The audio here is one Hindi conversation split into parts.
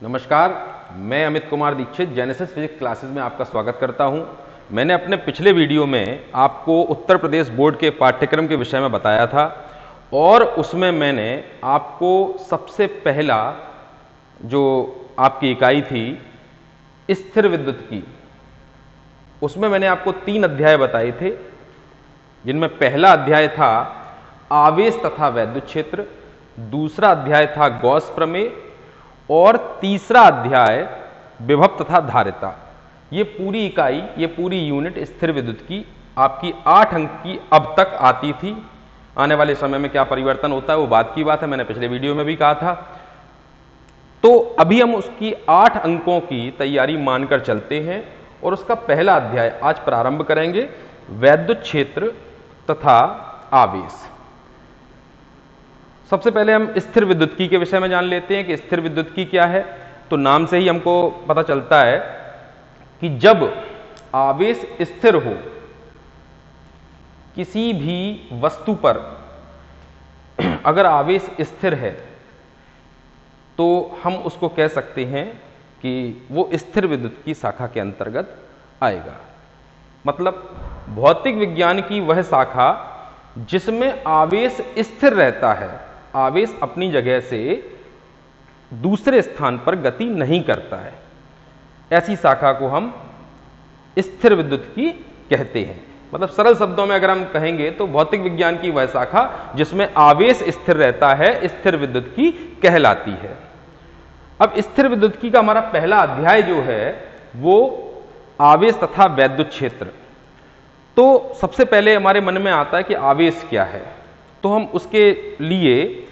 नमस्कार, मैं Amit Kumar Dikshit Genesis Physics Classes में आपका स्वागत करता हूं। मैंने अपने पिछले वीडियो में आपको उत्तर प्रदेश बोर्ड के पाठ्यक्रम के विषय में बताया था और उसमें मैंने आपको सबसे पहला जो आपकी इकाई थी स्थिर विद्युत की, उसमें मैंने आपको 3 अध्याय बताए थे, जिनमें पहला अध्याय था आवेश तथा वैद्युत क्षेत्र, दूसरा अध्याय था गॉस प्रमेय और तीसरा अध्याय विभव तथा धारिता। ये पूरी इकाई, ये पूरी यूनिट स्थिर विद्युत की आपकी 8 अंक की अब तक आती थी। आने वाले समय में क्या परिवर्तन होता है वो बात की बात है, मैंने पिछले वीडियो में भी कहा था। तो अभी हम उसकी 8 अंकों की तैयारी मानकर चलते हैं और उसका पहला अध्याय आज प्रारंभ करेंगे, वैद्युत क्षेत्र तथा आवेश। सबसे पहले हम स्थिर विद्युत्की के विषय में जान लेते हैं कि स्थिर विद्युत्की क्या है। तो नाम से ही हमको पता चलता है कि जब आवेश स्थिर हो किसी भी वस्तु पर, अगर आवेश स्थिर है तो हम उसको कह सकते हैं कि वो स्थिर विद्युत की शाखा के अंतर्गत आएगा। मतलब भौतिक विज्ञान की वह शाखा जिसमें आवेश स्थिर रहता है, आवेश अपनी जगह से दूसरे स्थान पर गति नहीं करता है, ऐसी शाखा को हम स्थिर विद्युत की कहते हैं। मतलब सरल शब्दों में अगर हम कहेंगे तो भौतिक विज्ञान की वह शाखा जिसमें आवेश स्थिर रहता है स्थिर विद्युत की कहलाती है। अब स्थिर विद्युत की का हमारा पहला अध्याय जो है वो आवेश तथा वैद्युत क्षेत्र। तो सबसे पहले हमारे मन में आता है कि आवेश क्या है, तो हम उसके लिए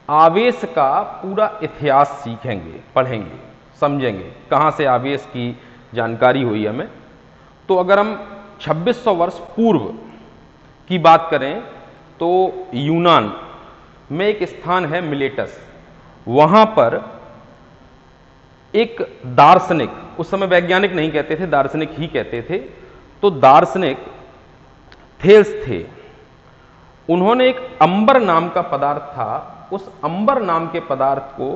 आवेश का पूरा इतिहास सीखेंगे, पढ़ेंगे, समझेंगे, कहाँ से आवेश की जानकारी हुई हमें। तो अगर हम 2600 वर्ष पूर्व की बात करें तो यूनान में एक स्थान है मिलेटस, वहां पर एक दार्शनिक, उस समय वैज्ञानिक नहीं कहते थे, दार्शनिक ही कहते थे, तो दार्शनिक थेल्स थे। उन्होंने एक अंबर नाम का पदार्थ था, उस अंबर नाम के पदार्थ को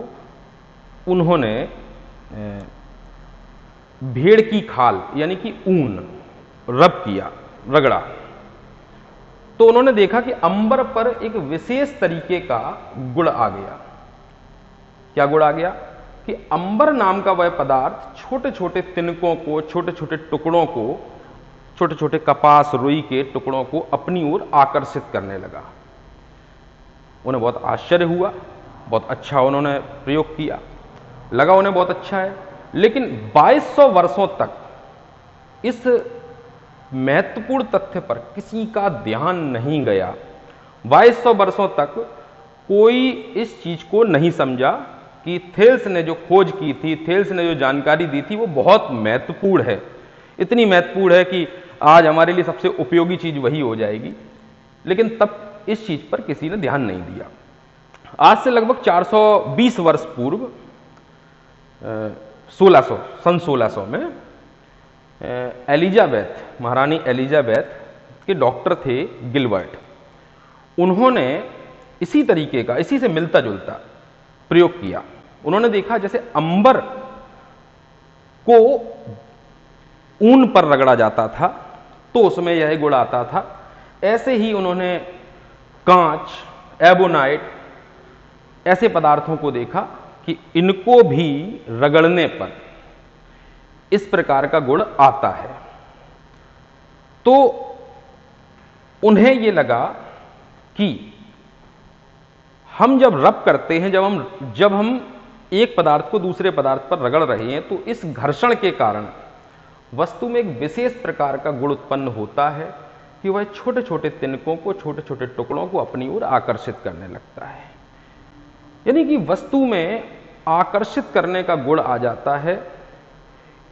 उन्होंने भेड़ की खाल यानी कि ऊन रब किया, रगड़ा। तो उन्होंने देखा कि अंबर पर एक विशेष तरीके का गुण आ गया। क्या गुण आ गया कि अंबर नाम का वह पदार्थ छोटे छोटे तिनकों को, छोटे छोटे टुकड़ों को, छोटे छोटे कपास रुई के टुकड़ों को अपनी ओर आकर्षित करने लगा। उन्हें बहुत आश्चर्य हुआ, बहुत अच्छा उन्होंने प्रयोग किया, लगा उन्हें बहुत अच्छा है। लेकिन 2200 वर्षों तक इस महत्वपूर्ण तथ्य पर किसी का ध्यान नहीं गया। 2200 वर्षों तक कोई इस चीज को नहीं समझा कि थेल्स ने जो खोज की थी, थेल्स ने जो जानकारी दी थी वो बहुत महत्वपूर्ण है, इतनी महत्वपूर्ण है कि आज हमारे लिए सबसे उपयोगी चीज वही हो जाएगी। लेकिन तब इस चीज पर किसी ने ध्यान नहीं दिया। आज से लगभग 420 वर्ष पूर्व 1600 में एलिजाबेथ, महारानी एलिजाबेथ के डॉक्टर थे गिलबर्ट, उन्होंने इसी तरीके का, इसी से मिलता जुलता प्रयोग किया। उन्होंने देखा जैसे अंबर को ऊन पर रगड़ा जाता था तो उसमें यह गुण आता था, ऐसे ही उन्होंने कांच, एबोनाइट, ऐसे पदार्थों को देखा कि इनको भी रगड़ने पर इस प्रकार का गुण आता है। तो उन्हें यह लगा कि हम जब रब करते हैं, जब हम एक पदार्थ को दूसरे पदार्थ पर रगड़ रहे हैं, तो इस घर्षण के कारण वस्तु में एक विशेष प्रकार का गुण उत्पन्न होता है कि वह छोटे छोटे तिनकों को, छोटे छोटे टुकड़ों को अपनी ओर आकर्षित करने लगता है। यानी कि वस्तु में आकर्षित करने का गुण आ जाता है।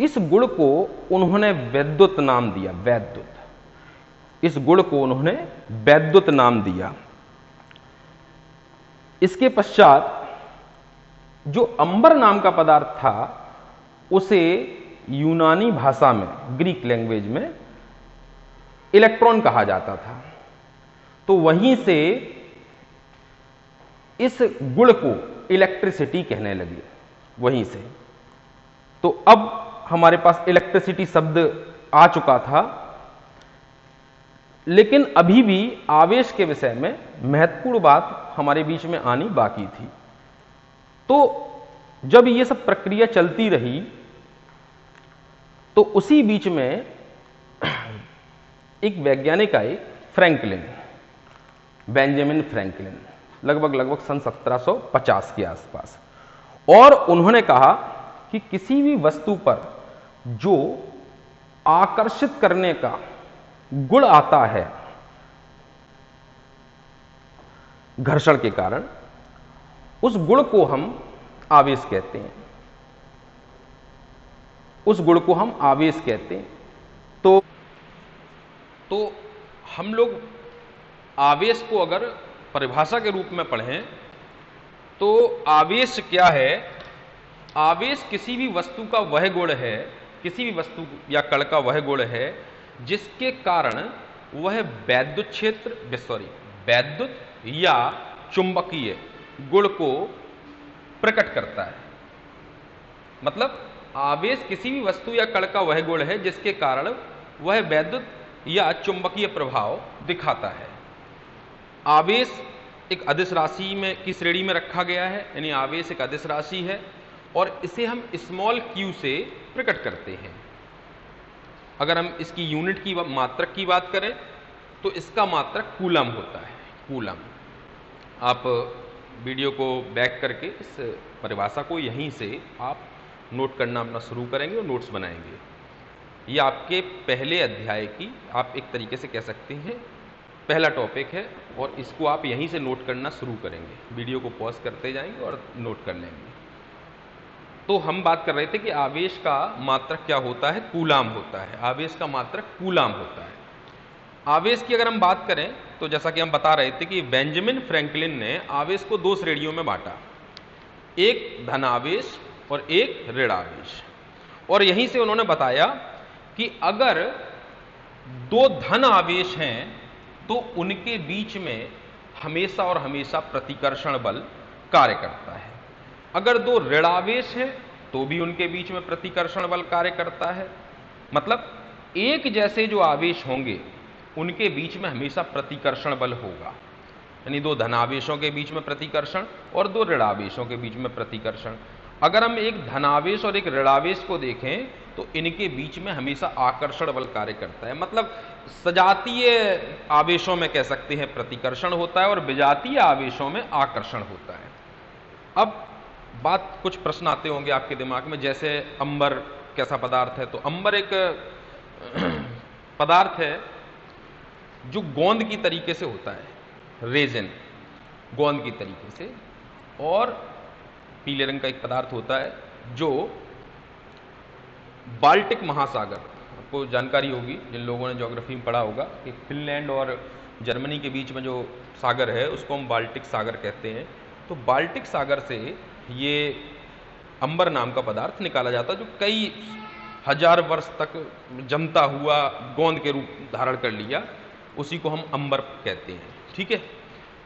इस गुण को उन्होंने वैद्युत नाम दिया, वैद्युत। इस गुण को उन्होंने वैद्युत नाम दिया। इसके पश्चात जो अंबर नाम का पदार्थ था उसे यूनानी भाषा में, ग्रीक लैंग्वेज में इलेक्ट्रॉन कहा जाता था। तो वहीं से इस गुण को इलेक्ट्रिसिटी कहने लगी, वहीं से तो अब हमारे पास इलेक्ट्रिसिटी शब्द आ चुका था, लेकिन अभी भी आवेश के विषय में महत्वपूर्ण बात हमारे बीच में आनी बाकी थी। तो जब ये सब प्रक्रिया चलती रही तो उसी बीच में एक वैज्ञानिक आए, फ्रैंकलिन, बेंजामिन फ्रैंकलिन, लगभग सन 1750 के आसपास, और उन्होंने कहा कि किसी भी वस्तु पर जो आकर्षित करने का गुण आता है घर्षण के कारण, उस गुण को हम आवेश कहते हैं, उस गुण को हम आवेश कहते हैं। तो हम लोग आवेश को अगर परिभाषा के रूप में पढ़ें तो आवेश क्या है? आवेश किसी भी वस्तु का वह गुण है, किसी भी वस्तु या कण का वह गुण है जिसके कारण वह वैद्युत क्षेत्र वैद्युत या चुंबकीय गुण को प्रकट करता है। मतलब आवेश किसी भी वस्तु या कण का वह गुण है जिसके कारण वह वैद्युत या चुंबकीय प्रभाव दिखाता है। आवेश एक अदिश राशि में की श्रेणी में रखा गया है, यानी आवेश एक अदिश राशि है और इसे हम स्मॉल q से प्रकट करते हैं। अगर हम इसकी यूनिट की मात्रक की बात करें तो इसका मात्रक कूलम होता है, कूलम। आप वीडियो को बैक करके इस परिभाषा को यहीं से आप नोट करना अपना शुरू करेंगे और नोट्स बनाएंगे। ये आपके पहले अध्याय की आप एक तरीके से कह सकते हैं पहला टॉपिक है और इसको आप यहीं से नोट करना शुरू करेंगे। वीडियो को पॉज करते जाएंगे और नोट कर लेंगे। तो हम बात कर रहे थे कि आवेश का मात्रक क्या होता है? कूलाम होता है। आवेश का मात्रक कूलाम होता है। आवेश की अगर हम बात करें तो जैसा कि हम बता रहे थे कि बेंजामिन फ्रैंकलिन ने आवेश को दो श्रेणियों में बांटा, एक धन आवेश और एक ऋण आवेश। और यहीं से उन्होंने बताया कि अगर दो धन आवेश हैं तो उनके बीच में हमेशा और हमेशा प्रतिकर्षण बल कार्य करता है। अगर दो ऋण आवेश हैं तो भी उनके बीच में प्रतिकर्षण बल कार्य करता है। मतलब एक जैसे जो आवेश होंगे उनके बीच में हमेशा प्रतिकर्षण बल होगा, यानी दो धनावेशों के बीच में प्रतिकर्षण और दो ऋणावेशों के बीच में प्रतिकर्षण। अगर हम एक धनावेश और एक ऋणावेश को देखें तो इनके बीच में हमेशा आकर्षण बल कार्य करता है। मतलब सजातीय आवेशों में कह सकते हैं प्रतिकर्षण होता है और विजातीय आवेशों में आकर्षण होता है। अब बात, कुछ प्रश्न आते होंगे आपके दिमाग में, जैसे अंबर कैसा पदार्थ है? तो अंबर एक पदार्थ है जो गोंद की तरीके से होता है, रेजिन, गोंद की तरीके से, और पीले रंग का एक पदार्थ होता है जो बाल्टिक महासागर, आपको जानकारी होगी जिन लोगों ने ज्योग्राफी में पढ़ा होगा कि फिनलैंड और जर्मनी के बीच में जो सागर है उसको हम बाल्टिक सागर कहते हैं। तो बाल्टिक सागर से ये अंबर नाम का पदार्थ निकाला जाता है जो कई हजार वर्ष तक जमता हुआ गोंद के रूप धारण कर लिया, उसी को हम अंबर कहते हैं। ठीक है,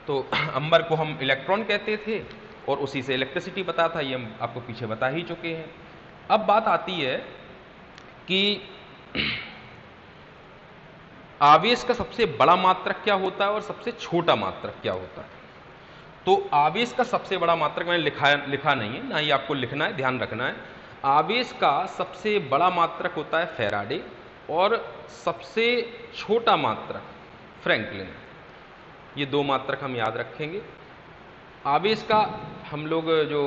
तो अंबर को हम इलेक्ट्रॉन कहते थे और उसी से इलेक्ट्रिसिटी बता था, ये हम आपको पीछे बता ही चुके हैं। अब बात आती है कि आवेश का सबसे बड़ा मात्रक क्या होता है और सबसे छोटा मात्रक क्या होता है। तो आवेश का सबसे बड़ा मात्रक मैंने लिखा नहीं है, ना ही आपको लिखना है, ध्यान रखना है। आवेश का सबसे बड़ा मात्रक होता है फैराडे और सबसे छोटा मात्रक फ्रैंकलिन। ये दो मात्रक हम याद रखेंगे। आवेश का हम लोग जो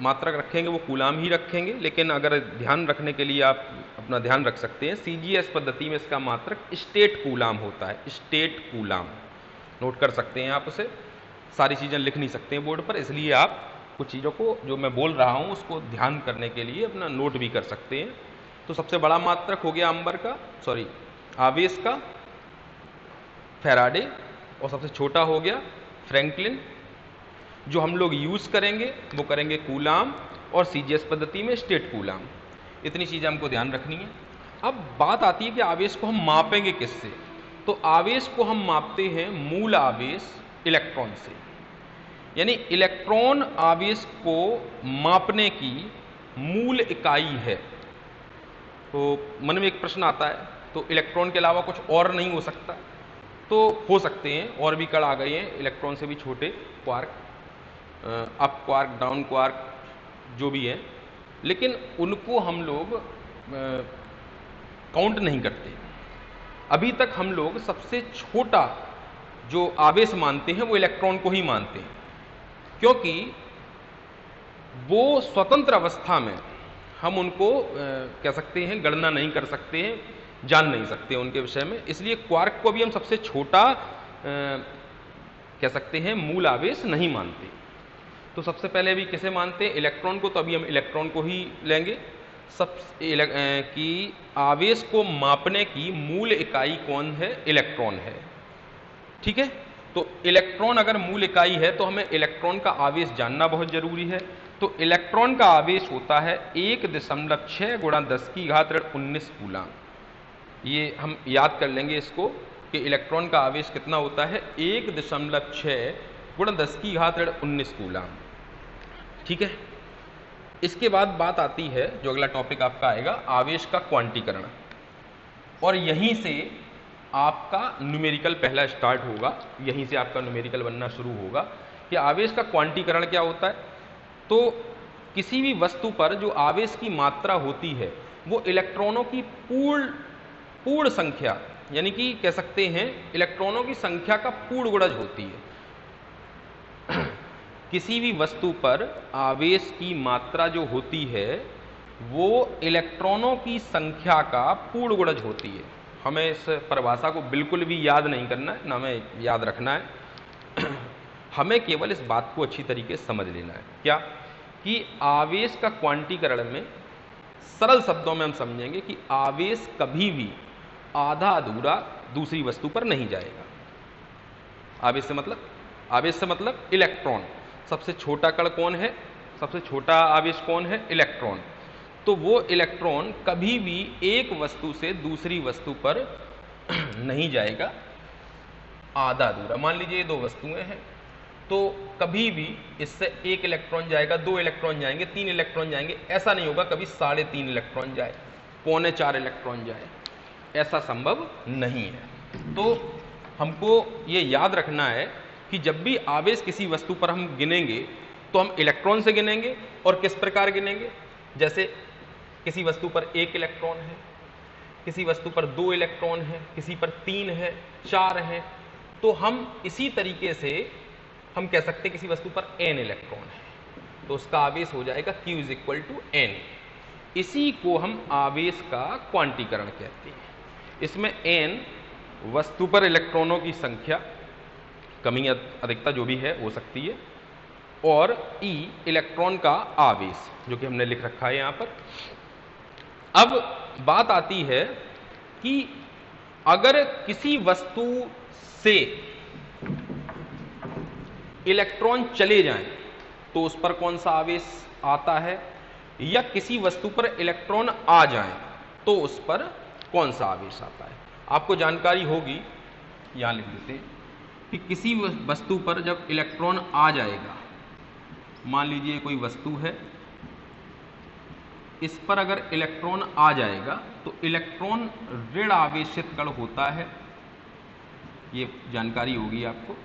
मात्रक रखेंगे वो कूलाम ही रखेंगे, लेकिन अगर ध्यान रखने के लिए आप अपना ध्यान रख सकते हैं, सीजीएस पद्धति में इसका मात्रक स्टेट कूलाम होता है। स्टेट कूलाम नोट कर सकते हैं आप उसे। सारी चीज़ें लिख नहीं सकते हैं बोर्ड पर, इसलिए आप कुछ चीज़ों को जो मैं बोल रहा हूँ उसको ध्यान करने के लिए अपना नोट भी कर सकते हैं। तो सबसे बड़ा मात्रक हो गया अंबर का, आवेश का फैराडे, और सबसे छोटा हो गया फ्रैंकलिन। जो हम लोग यूज करेंगे वो करेंगे कूलाम और सीजीएस पद्धति में स्टेट कूलाम। इतनी चीजें हमको ध्यान रखनी है। अब बात आती है कि आवेश को हम मापेंगे किससे। तो आवेश को हम मापते हैं मूल आवेश इलेक्ट्रॉन से, यानी इलेक्ट्रॉन आवेश को मापने की मूल इकाई है। तो मन में एक प्रश्न आता है, तो इलेक्ट्रॉन के अलावा कुछ और नहीं हो सकता? तो हो सकते हैं, और भी कण आ गए हैं इलेक्ट्रॉन से भी छोटे, quark, up quark, down quark, जो भी है, लेकिन उनको हम लोग काउंट नहीं करते। अभी तक हम लोग सबसे छोटा जो आवेश मानते हैं वो इलेक्ट्रॉन को ही मानते हैं, क्योंकि वो स्वतंत्र अवस्था में हम उनको कह सकते हैं गणना नहीं कर सकते हैं, जान नहीं सकते उनके विषय में। इसलिए क्वार्क को भी हम सबसे छोटा कह सकते हैं मूल आवेश नहीं मानते। तो सबसे पहले अभी किसे मानते हैं? इलेक्ट्रॉन को। तो अभी हम इलेक्ट्रॉन को ही लेंगे। कि आवेश को मापने की मूल इकाई कौन है? इलेक्ट्रॉन है। ठीक है, तो इलेक्ट्रॉन अगर मूल इकाई है तो हमें इलेक्ट्रॉन का आवेश जानना बहुत जरूरी है। तो इलेक्ट्रॉन का आवेश होता है 1.6 × 10⁻19 कूलाम। ये हम याद कर लेंगे इसको कि इलेक्ट्रॉन का आवेश कितना होता है? 1.6 × 10⁻19 कूलाम। ठीक है, इसके बाद बात आती है, जो अगला टॉपिक आपका आएगा, आवेश का क्वांटीकरण। और यहीं से आपका न्यूमेरिकल पहला स्टार्ट होगा, यहीं से आपका न्यूमेरिकल बनना शुरू होगा कि आवेश का क्वांटीकरण क्या होता है। तो किसी भी वस्तु पर जो आवेश की मात्रा होती है वो इलेक्ट्रॉनों की पूर्ण संख्या, यानी कि कह सकते हैं इलेक्ट्रॉनों की संख्या का पूर्ण गुणज होती है। किसी भी वस्तु पर आवेश की मात्रा जो होती है वो इलेक्ट्रॉनों की संख्या का पूर्ण गुणज होती है। हमें इस परिभाषा को बिल्कुल भी याद नहीं करना है, ना हमें याद रखना है। हमें केवल इस बात को अच्छी तरीके से समझ लेना है, क्या कि आवेश का क्वांटीकरण में सरल शब्दों में हम समझेंगे कि आवेश कभी भी आधा अधूरा दूसरी वस्तु पर नहीं जाएगा। आवेश से मतलब इलेक्ट्रॉन। सबसे छोटा कण कौन है? सबसे छोटा आवेश कौन है? इलेक्ट्रॉन। तो वो इलेक्ट्रॉन कभी भी एक वस्तु से दूसरी वस्तु पर नहीं जाएगा आधा अधूरा। मान लीजिए दो वस्तुएं हैं, तो कभी भी इससे एक इलेक्ट्रॉन जाएगा, दो इलेक्ट्रॉन जाएंगे, तीन इलेक्ट्रॉन जाएंगे। ऐसा नहीं होगा कभी 3.5 इलेक्ट्रॉन जाए, 3.25 इलेक्ट्रॉन जाए, ऐसा संभव नहीं है। तो हमको ये याद रखना है कि जब भी आवेश किसी वस्तु पर हम गिनेंगे तो हम इलेक्ट्रॉन से गिनेंगे। और किस प्रकार गिनेंगे? जैसे किसी वस्तु पर 1 इलेक्ट्रॉन है, किसी वस्तु पर 2 इलेक्ट्रॉन है, किसी पर 3 है, 4 है, तो हम इसी तरीके से हम कह सकते हैं किसी वस्तु पर n इलेक्ट्रॉन है तो उसका आवेश हो जाएगा Q = n। इसी को हम आवेश का क्वांटीकरण कहते हैं। इसमें n वस्तु पर इलेक्ट्रॉनों की संख्या, कमी या अधिकता जो भी है हो सकती है, और E इलेक्ट्रॉन का आवेश, जो कि हमने लिख रखा है यहां पर। अब बात आती है कि अगर किसी वस्तु से इलेक्ट्रॉन चले जाएं तो उस पर कौन सा आवेश आता है, या किसी वस्तु पर इलेक्ट्रॉन आ जाएं तो उस पर कौन सा आवेश आता है। आपको जानकारी होगी, यहां लिख देते हैं कि किसी वस्तु पर जब इलेक्ट्रॉन आ जाएगा, मान लीजिए कोई वस्तु है, इस पर अगर इलेक्ट्रॉन आ जाएगा तो इलेक्ट्रॉन ऋण आवेशित कण होता है, ये जानकारी होगी आपको।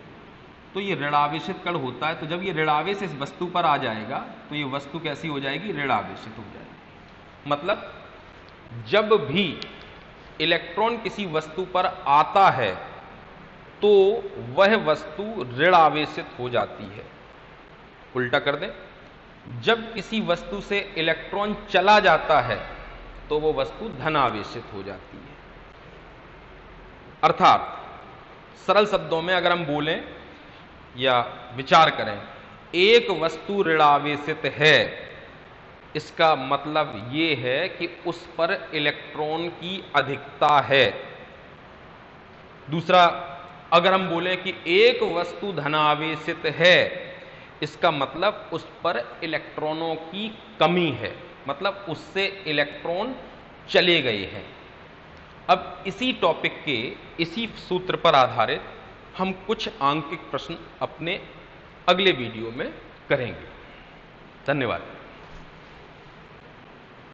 तो ये ऋण आवेशित कण होता है, तो जब ये ऋण आवेश इस वस्तु पर आ जाएगा तो ये वस्तु कैसी हो जाएगी? ऋण आवेशित हो जाएगी। मतलब जब भी इलेक्ट्रॉन किसी वस्तु पर आता है तो वह वस्तु ऋण आवेशित हो जाती है। उल्टा कर दें, जब किसी वस्तु से इलेक्ट्रॉन चला जाता है तो वो वस्तु धन आवेशित हो जाती है। अर्थात सरल शब्दों में अगर हम बोलें या विचार करें, एक वस्तु ऋण आवेशित है, इसका मतलब ये है कि उस पर इलेक्ट्रॉन की अधिकता है। दूसरा, अगर हम बोलें कि एक वस्तु धनावेशित है, इसका मतलब उस पर इलेक्ट्रॉनों की कमी है, मतलब उससे इलेक्ट्रॉन चले गए हैं। अब इसी टॉपिक के इसी सूत्र पर आधारित हम कुछ आंकिक प्रश्न अपने अगले वीडियो में करेंगे। धन्यवाद।